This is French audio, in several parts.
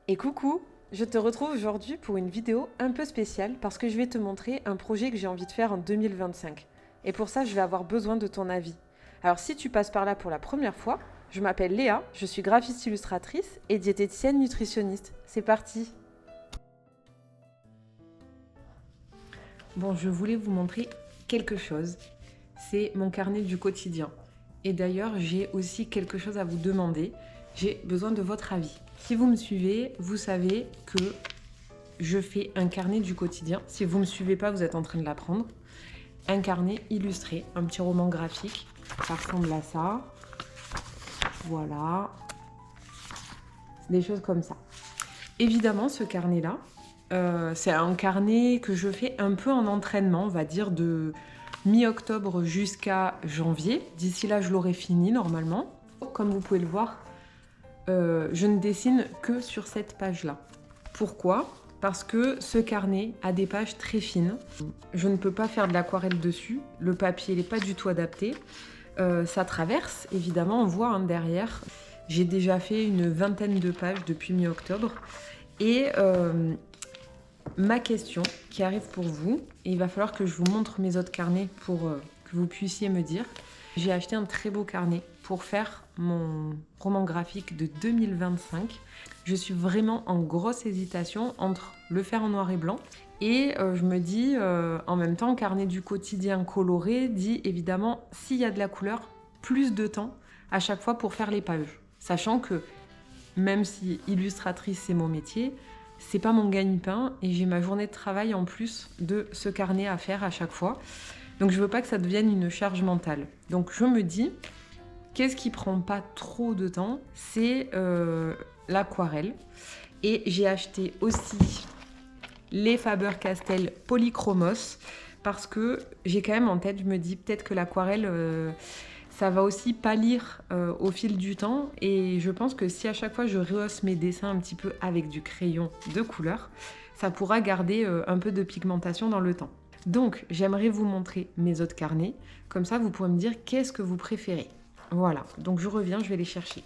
Et coucou, je te retrouve aujourd'hui pour une vidéo un peu spéciale parce que je vais te montrer un projet que j'ai envie de faire en 2025. Et pour ça, je vais avoir besoin de ton avis. Alors si tu passes par là pour la première fois, je m'appelle Léa, je suis graphiste illustratrice et diététicienne nutritionniste. C'est parti! Bon, je voulais vous montrer quelque chose. C'est mon carnet du quotidien. Et d'ailleurs, j'ai aussi quelque chose à vous demander. J'ai besoin de votre avis. Si vous me suivez, vous savez que je fais un carnet du quotidien. Si vous ne me suivez pas, vous êtes en train de l'apprendre. Un carnet illustré, un petit roman graphique. Ça ressemble à ça. Voilà. Des choses comme ça. Évidemment, ce carnet-là, c'est un carnet que je fais un peu en entraînement, on va dire de mi-octobre jusqu'à janvier. D'ici là, je l'aurai fini normalement. Comme vous pouvez le voir, je ne dessine que sur cette page-là. Pourquoi ? Parce que ce carnet a des pages très fines. Je ne peux pas faire de l'aquarelle dessus. Le papier n'est pas du tout adapté. Ça traverse, évidemment, on voit derrière. J'ai déjà fait une vingtaine de pages depuis mi-octobre. Et ma question qui arrive pour vous, et il va falloir que je vous montre mes autres carnets pour que vous puissiez me dire. J'ai acheté un très beau carnet pour faire mon roman graphique de 2025. Je suis vraiment en grosse hésitation entre le faire en noir et blanc et je me dis en même temps, carnet du quotidien coloré dit évidemment s'il y a de la couleur, plus de temps à chaque fois pour faire les pages. Sachant que même si illustratrice c'est mon métier, c'est pas mon gagne-pain et j'ai ma journée de travail en plus de ce carnet à faire à chaque fois. Donc je veux pas que ça devienne une charge mentale. Donc je me dis, qu'est-ce qui prend pas trop de temps ? C'est l'aquarelle. Et j'ai acheté aussi les Faber-Castell Polychromos parce que j'ai quand même en tête, je me dis peut-être que l'aquarelle, ça va aussi pâlir au fil du temps. Et je pense que si à chaque fois je rehausse mes dessins un petit peu avec du crayon de couleur, ça pourra garder un peu de pigmentation dans le temps. Donc, j'aimerais vous montrer mes autres carnets. Comme ça, vous pourrez me dire qu'est-ce que vous préférez. Voilà, donc je reviens, je vais les chercher.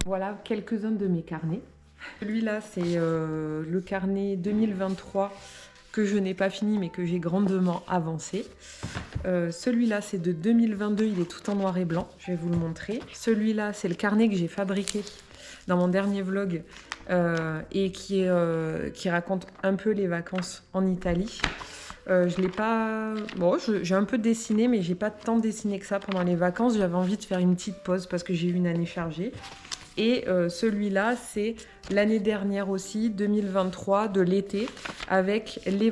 Voilà quelques-uns de mes carnets. Celui-là, c'est le carnet 2023 que je n'ai pas fini, mais que j'ai grandement avancé. Celui-là, c'est de 2022, il est tout en noir et blanc. Je vais vous le montrer. Celui-là, c'est le carnet que j'ai fabriqué dans mon dernier vlog et qui raconte un peu les vacances en Italie. Je l'ai pas... Bon, j'ai un peu dessiné, mais j'ai pas tant dessiné que ça pendant les vacances. J'avais envie de faire une petite pause parce que j'ai eu une année chargée. Et celui-là, c'est l'année dernière aussi, 2023, de l'été, avec les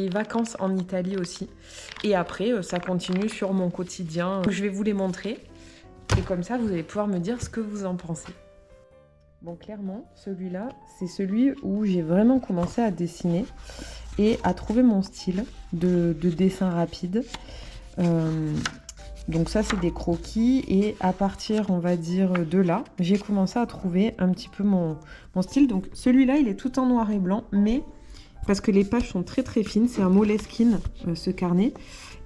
vacances en Italie aussi. Et après, ça continue sur mon quotidien. Je vais vous les montrer. Et comme ça, vous allez pouvoir me dire ce que vous en pensez. Bon, clairement, celui-là, c'est celui où j'ai vraiment commencé à dessiner et à trouver mon style de dessin rapide. Donc ça, c'est des croquis. Et à partir, on va dire, de là, j'ai commencé à trouver un petit peu mon style. Donc celui-là, il est tout en noir et blanc, mais parce que les pages sont très très fines. C'est un Moleskine, ce carnet.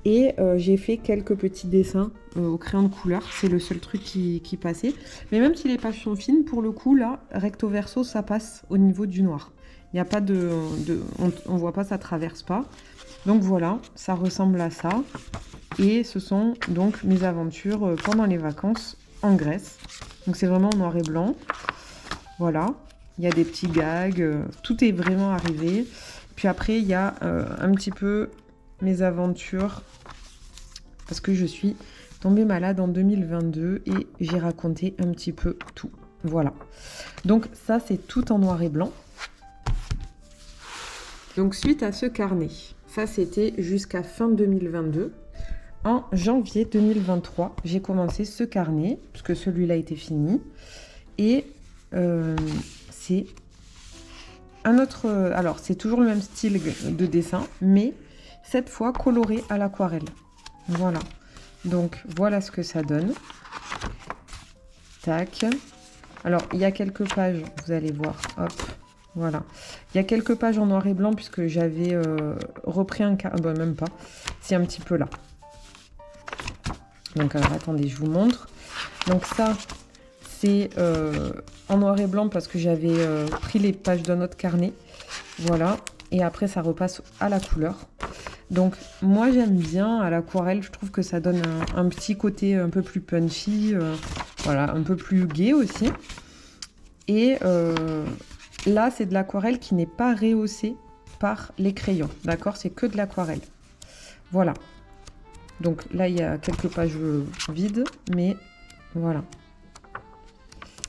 Et j'ai fait quelques petits dessins au crayon de couleur. C'est le seul truc qui passait. Mais même si les pages sont fines, pour le coup, là, recto verso, ça passe au niveau du noir. Il n'y a pas on voit pas, ça traverse pas. Donc voilà, ça ressemble à ça. Et ce sont donc mes aventures pendant les vacances en Grèce. Donc c'est vraiment en noir et blanc. Voilà, il y a des petits gags. Tout est vraiment arrivé. Puis après, il y a un petit peu mes aventures parce que je suis tombée malade en 2022 et j'ai raconté un petit peu tout. Voilà. Donc ça, c'est tout en noir et blanc. Donc suite à ce carnet, ça c'était jusqu'à fin 2022. En janvier 2023, j'ai commencé ce carnet, puisque celui-là était fini. Et c'est un autre... Alors, c'est toujours le même style de dessin, mais cette fois coloré à l'aquarelle. Voilà. Donc, voilà ce que ça donne. Tac. Alors, il y a quelques pages, vous allez voir. Hop. Voilà. Il y a quelques pages en noir et blanc, puisque j'avais repris un carnet... Bon, même pas. C'est un petit peu là. Donc, alors, attendez, je vous montre. Donc, ça, c'est en noir et blanc parce que j'avais pris les pages d'un autre carnet. Voilà. Et après, ça repasse à la couleur. Donc, moi, j'aime bien à l'aquarelle. Je trouve que ça donne un petit côté un peu plus punchy. Voilà, un peu plus gai aussi. Et là, c'est de l'aquarelle qui n'est pas rehaussée par les crayons. D'accord? C'est que de l'aquarelle. Voilà. Donc là, il y a quelques pages vides, mais voilà.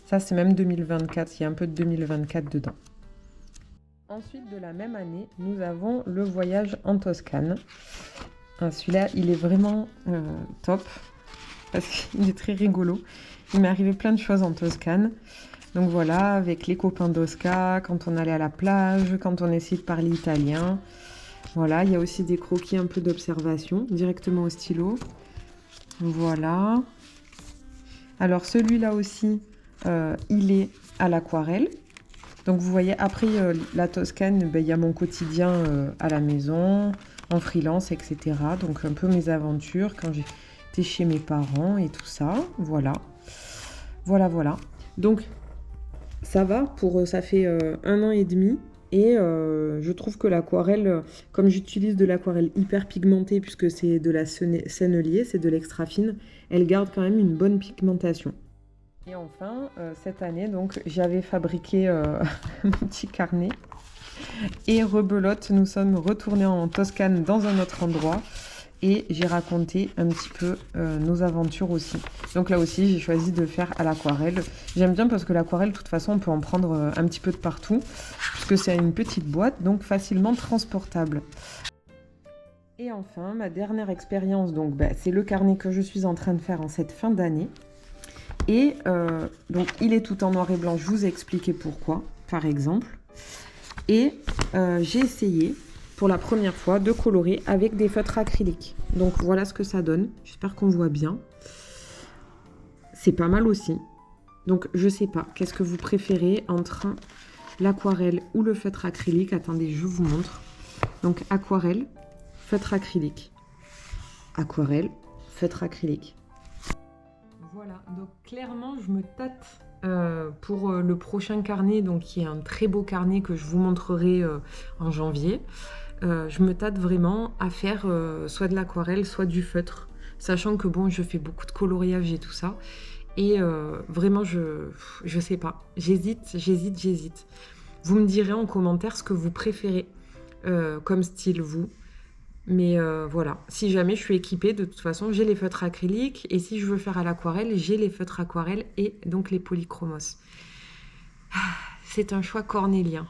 Ça, c'est même 2024. Il y a un peu de 2024 dedans. Ensuite, de la même année, nous avons le voyage en Toscane. Celui-là, il est vraiment top parce qu'il est très rigolo. Il m'est arrivé plein de choses en Toscane. Donc voilà, avec les copains d'Osca, quand on allait à la plage, quand on essayait de parler italien. Voilà, il y a aussi des croquis un peu d'observation, directement au stylo. Voilà. Alors celui-là aussi, il est à l'aquarelle. Donc vous voyez, après la Toscane, ben, il y a mon quotidien à la maison, en freelance, etc. Donc un peu mes aventures quand j'étais chez mes parents et tout ça. Voilà. Voilà, voilà. Donc ça va, ça fait 1 an et demi. Et je trouve que l'aquarelle, comme j'utilise de l'aquarelle hyper pigmentée, puisque c'est de la sennelier, c'est de l'extra fine, elle garde quand même une bonne pigmentation. Et enfin, cette année, donc, j'avais fabriqué mon petit carnet. Et rebelote, nous sommes retournés en Toscane dans un autre endroit. Et j'ai raconté un petit peu nos aventures aussi. Donc là aussi, j'ai choisi de faire à l'aquarelle. J'aime bien parce que l'aquarelle, de toute façon, on peut en prendre un petit peu de partout. Puisque c'est une petite boîte, donc facilement transportable. Et enfin, ma dernière expérience, donc, c'est le carnet que je suis en train de faire en cette fin d'année. Et donc, il est tout en noir et blanc. Je vous ai expliqué pourquoi, par exemple. Et j'ai essayé, pour la première fois, de colorer avec des feutres acryliques. Donc, voilà ce que ça donne. J'espère qu'on voit bien. C'est pas mal aussi. Donc, je sais pas. Qu'est-ce que vous préférez entre l'aquarelle ou le feutre acrylique? Attendez, je vous montre. Donc, aquarelle, feutre acrylique. Aquarelle, feutre acrylique. Voilà, donc clairement, je me tâte pour le prochain carnet, donc qui est un très beau carnet que je vous montrerai en janvier. Je me tâte vraiment à faire soit de l'aquarelle, soit du feutre, sachant que bon, je fais beaucoup de coloriage et tout ça. Et vraiment, je sais pas, j'hésite. Vous me direz en commentaire ce que vous préférez comme style, vous. Mais voilà, si jamais je suis équipée, de toute façon, j'ai les feutres acryliques. Et si je veux faire à l'aquarelle, j'ai les feutres aquarelles et donc les polychromos. C'est un choix cornélien.